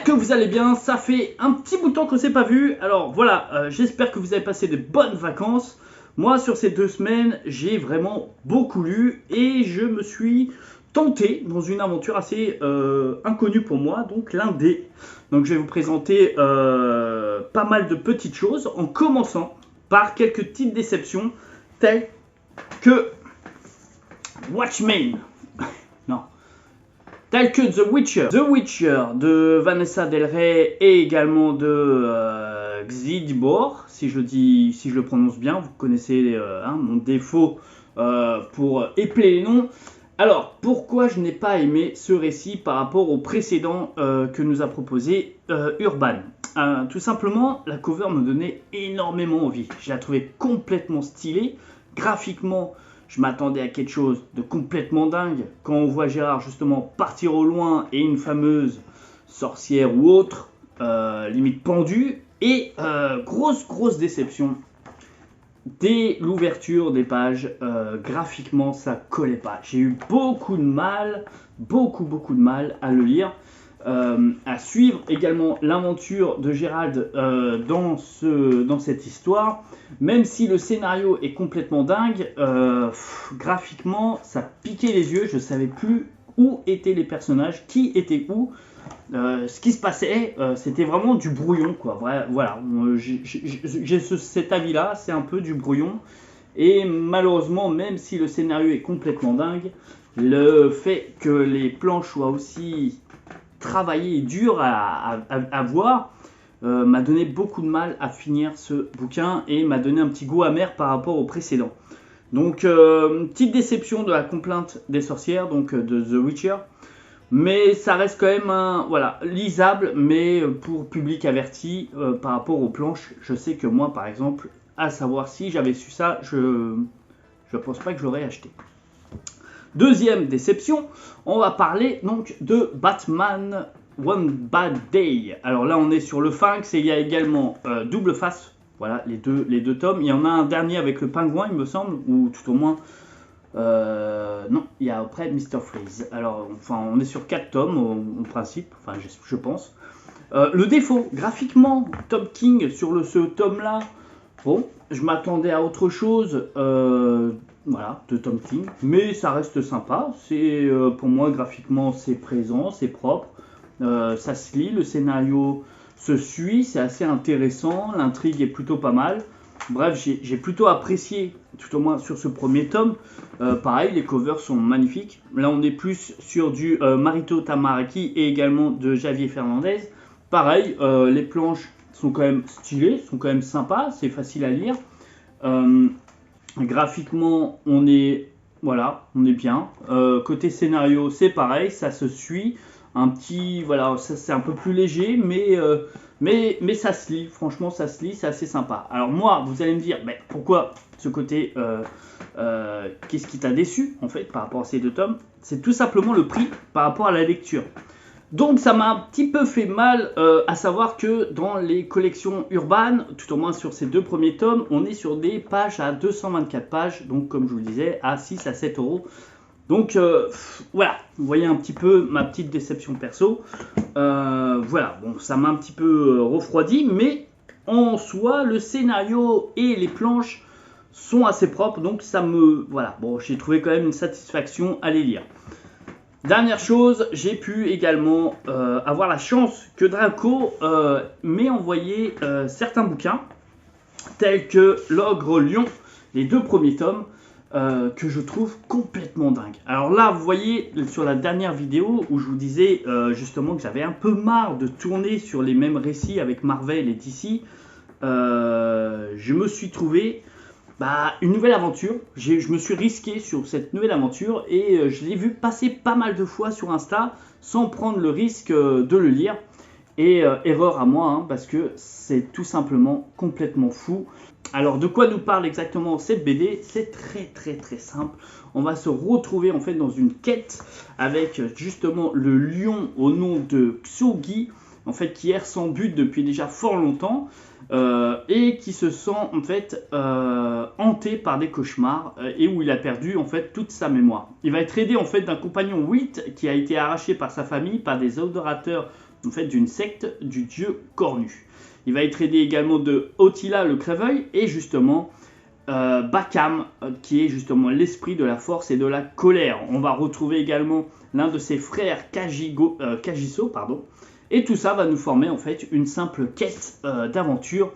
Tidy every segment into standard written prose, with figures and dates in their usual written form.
J'espère que vous allez bien, ça fait un petit bout de temps qu'on ne s'est pas vu. Alors voilà, j'espère que vous avez passé de bonnes vacances. Moi sur ces 2 semaines, j'ai vraiment beaucoup lu et je me suis tenté dans une aventure assez inconnue pour moi, donc l'indé. Donc je vais vous présenter pas mal de petites choses en commençant par quelques petites déceptions telles que Watchmen. Non. Tel que The Witcher. The Witcher de Vanessa Del Rey et également de Xidibor, si je le prononce bien, vous connaissez mon défaut pour épeler les noms. Alors, pourquoi je n'ai pas aimé ce récit par rapport au précédent que nous a proposé Urban? Tout simplement, la cover me donnait énormément envie. Je la trouvais complètement stylée, graphiquement. Je m'attendais à quelque chose de complètement dingue. Quand on voit Gérard justement partir au loin et une fameuse sorcière ou autre, limite pendue. Et grosse déception. Dès l'ouverture des pages, graphiquement ça collait pas. J'ai eu beaucoup de mal à le lire. À suivre également l'aventure de Gérald dans cette histoire, même si le scénario est complètement dingue, graphiquement ça piquait les yeux, je savais plus où étaient les personnages, qui était où, ce qui se passait, c'était vraiment du brouillon quoi. Voilà, j'ai cet avis là, c'est un peu du brouillon et malheureusement même si le scénario est complètement dingue, le fait que les planches soient aussi travaillé et dur à voir, m'a donné beaucoup de mal à finir ce bouquin et m'a donné un petit goût amer par rapport au précédent. Donc, une petite déception de la complainte des sorcières, donc de The Witcher, mais ça reste quand même lisable, mais pour public averti par rapport aux planches. Je sais que moi, par exemple, à savoir si j'avais su ça, je pense pas que je l'aurais acheté. Deuxième déception, on va parler donc de Batman One Bad Day. Alors là on est sur le Phinx et il y a également Double Face, voilà les deux tomes. Il y en a un dernier avec le pingouin il me semble, ou tout au moins, non, il y a après Mr. Freeze. Alors on est sur 4 tomes en principe, enfin je pense. Le défaut, graphiquement, Tom King sur ce tome là, bon, je m'attendais à autre chose. Voilà, de Tom King, mais ça reste sympa. C'est pour moi graphiquement c'est présent, c'est propre, ça se lit, le scénario se suit, c'est assez intéressant, l'intrigue est plutôt pas mal. Bref, j'ai plutôt apprécié, tout au moins sur ce premier tome. Pareil, les covers sont magnifiques. Là, on est plus sur du Marito Tamaraki et également de Javier Fernandez. Pareil, les planches sont quand même stylées, sont quand même sympas, c'est facile à lire. Graphiquement, on est bien. Côté scénario, c'est pareil, ça se suit. Un petit, voilà, c'est un peu plus léger, mais ça se lit. Franchement, ça se lit, c'est assez sympa. Alors moi, vous allez me dire, mais pourquoi ce côté, qu'est-ce qui t'a déçu en fait par rapport à ces 2 tomes? C'est tout simplement le prix par rapport à la lecture. Donc ça m'a un petit peu fait mal à savoir que dans les collections urbaines, tout au moins sur ces 2 premiers tomes, on est sur des pages à 224 pages, donc comme je vous le disais, à 6 à 7 euros. Donc voilà, vous voyez un petit peu ma petite déception perso. Voilà, bon, ça m'a un petit peu refroidi, mais en soi, le scénario et les planches sont assez propres, donc ça me... Voilà, bon, j'ai trouvé quand même une satisfaction à les lire. Dernière chose, j'ai pu également avoir la chance que Draco m'ait envoyé certains bouquins, tels que L'Ogre Lion, les 2 premiers tomes, que je trouve complètement dingues. Alors là, vous voyez sur la dernière vidéo où je vous disais justement que j'avais un peu marre de tourner sur les mêmes récits avec Marvel et DC, je me suis trouvé... une nouvelle aventure, je me suis risqué sur cette nouvelle aventure et je l'ai vu passer pas mal de fois sur Insta sans prendre le risque de le lire. Et erreur à moi, parce que c'est tout simplement complètement fou. Alors de quoi nous parle exactement cette BD? C'est très simple. On va se retrouver en fait dans une quête avec justement le lion au nom de Xugi, en fait qui erre sans but depuis déjà fort longtemps. Et qui se sent en fait hanté par des cauchemars et où il a perdu en fait toute sa mémoire. Il va être aidé en fait d'un compagnon 8 qui a été arraché par sa famille par des adorateurs en fait, d'une secte du dieu cornu. Il va être aidé également de Otila le Crèveuil et justement Bakam, qui est justement l'esprit de la force et de la colère. On va retrouver également l'un de ses frères Kagiso, pardon. Et tout ça va nous former en fait une simple quête d'aventure,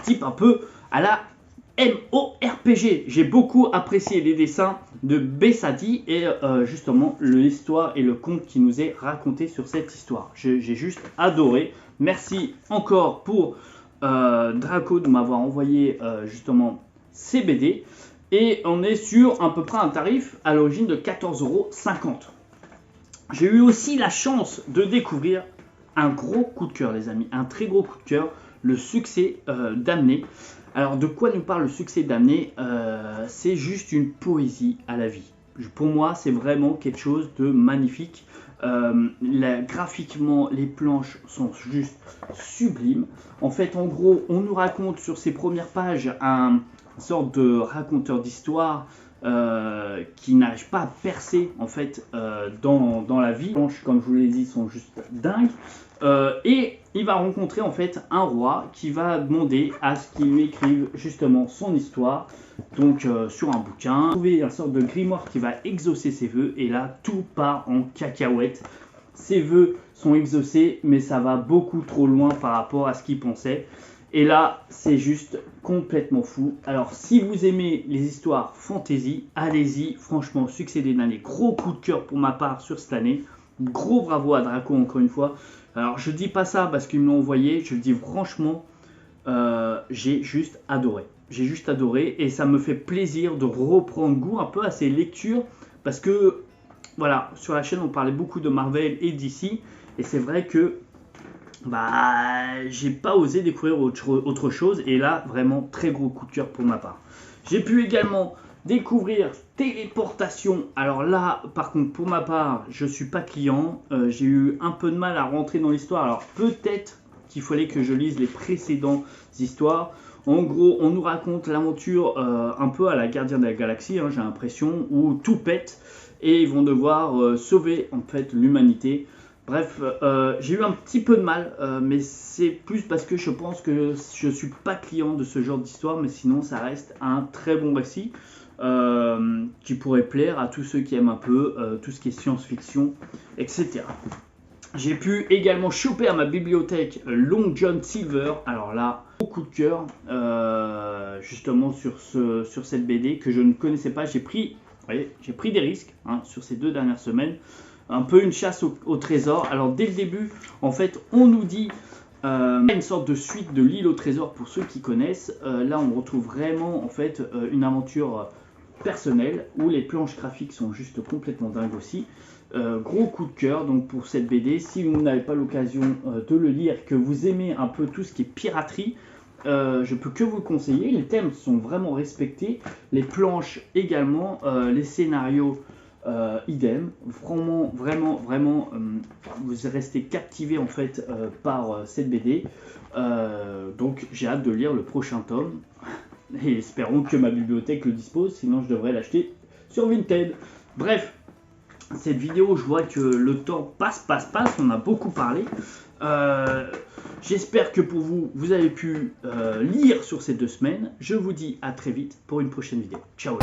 type un peu à la MORPG. J'ai beaucoup apprécié les dessins de Bessadi et justement l'histoire et le conte qui nous est raconté sur cette histoire. J'ai juste adoré. Merci encore pour Draco de m'avoir envoyé justement ces BD. Et on est sur à peu près un tarif à l'origine de 14,50 €. J'ai eu aussi la chance de découvrir un gros coup de cœur, les amis, un très gros coup de cœur, le succès d'Amné. Alors, de quoi nous parle le succès d'Amné? C'est juste une poésie à la vie. Pour moi, c'est vraiment quelque chose de magnifique. Graphiquement, les planches sont juste sublimes. En fait, en gros, on nous raconte sur ces premières pages une sorte de raconteur d'histoire qui n'arrive pas à percer en fait dans la vie. Les planches, comme je vous l'ai dit, sont juste dingues. Et il va rencontrer en fait un roi qui va demander à ce qu'il lui écrive justement son histoire, donc sur un bouquin. Trouver une sorte de grimoire qui va exaucer ses vœux, et là tout part en cacahuète. Ses vœux sont exaucés, mais ça va beaucoup trop loin par rapport à ce qu'il pensait. Et là, c'est juste complètement fou. Alors, si vous aimez les histoires fantasy, allez-y. Franchement, succès des années. Gros coup de cœur pour ma part sur cette année. Gros bravo à Draco encore une fois. Alors, je dis pas ça parce qu'ils me l'ont envoyé. Je le dis franchement, j'ai juste adoré. J'ai juste adoré et ça me fait plaisir de reprendre goût un peu à ces lectures parce que, voilà, sur la chaîne, on parlait beaucoup de Marvel et DC. Et c'est vrai que j'ai pas osé découvrir autre chose, et là vraiment très gros coup de cœur pour ma part. J'ai pu également découvrir Téléportation. Alors là par contre pour ma part je suis pas client, j'ai eu un peu de mal à rentrer dans l'histoire. Alors peut-être qu'il fallait que je lise les précédentes histoires. En gros on nous raconte l'aventure un peu à la Gardien de la Galaxie, j'ai l'impression, où tout pète et ils vont devoir sauver en fait l'humanité. Bref, j'ai eu un petit peu de mal, mais c'est plus parce que je pense que je ne suis pas client de ce genre d'histoire, mais sinon ça reste un très bon récit qui pourrait plaire à tous ceux qui aiment un peu tout ce qui est science-fiction, etc. J'ai pu également choper à ma bibliothèque Long John Silver. Alors là, beaucoup de cœur justement sur cette BD que je ne connaissais pas. J'ai pris des risques sur ces 2 dernières semaines. Un peu une chasse au trésor. Alors dès le début, en fait, on nous dit une sorte de suite de l'île au trésor pour ceux qui connaissent. Là, on retrouve vraiment en fait une aventure personnelle où les planches graphiques sont juste complètement dingues aussi. Gros coup de cœur donc pour cette BD. Si vous n'avez pas l'occasion de le lire, que vous aimez un peu tout ce qui est piraterie, je peux que vous le conseiller. Les thèmes sont vraiment respectés, les planches également, les scénarios. Idem, vraiment, vous restez captivé en fait par cette BD. Donc j'ai hâte de lire le prochain tome et espérons que ma bibliothèque le dispose, sinon je devrais l'acheter sur Vinted. Bref, cette vidéo, je vois que le temps passe, on a beaucoup parlé. J'espère que pour vous, vous avez pu lire sur ces 2 semaines. Je vous dis à très vite pour une prochaine vidéo. Ciao.